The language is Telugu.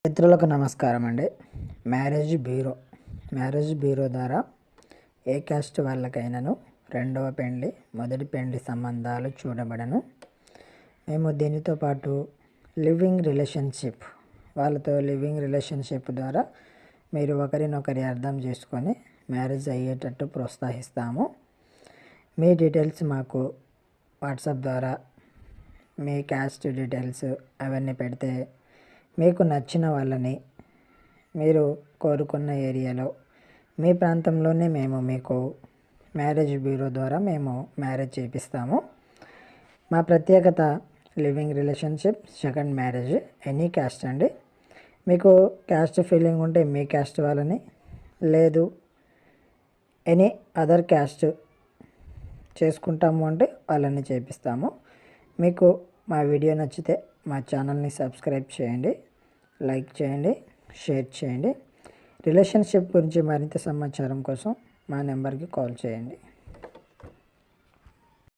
మిత్రులకు నమస్కారం అండి. మ్యారేజ్ బ్యూరో ద్వారా ఏ క్యాస్ట్ వాళ్ళకైనాను రెండవ పెండ్లి మొదటి పెండ్లి సంబంధాలు చూడబడను. మేము దీనితో పాటు లివింగ్ రిలేషన్షిప్ ద్వారా మీరు ఒకరినొకరి అర్థం చేసుకొని మ్యారేజ్ అయ్యేటట్టు ప్రోత్సహిస్తాము. మీ డీటెయిల్స్ మాకు వాట్సాప్ ద్వారా మీ క్యాస్ట్ డీటెయిల్స్ అవన్నీ పెడితే మీకు నచ్చిన వాళ్ళని మీరు కోరుకున్న ఏరియాలో మీ ప్రాంతంలోనే మేము మీకు మ్యారేజ్ బ్యూరో ద్వారా మేము మ్యారేజ్ చేపిస్తాము. మా ప్రత్యేకత living relationship, second marriage, any caste అండి. మీకు క్యాస్ట్ ఫీలింగ్ ఉంటే మీ క్యాస్ట్ వాళ్ళని, లేదు ఎనీ అదర్ క్యాస్ట్ చేసుకుంటాము అంటే వాళ్ళని చేపిస్తాము. మీకు మా వీడియో నచ్చితే మా ఛానల్ని సబ్స్క్రైబ్ చేయండి, లైక్ చేయండి, షేర్ చేయండి. రిలేషన్షిప్ గురించి మరింత సమాచారం కోసం మా నెంబర్కి కాల్ చేయండి.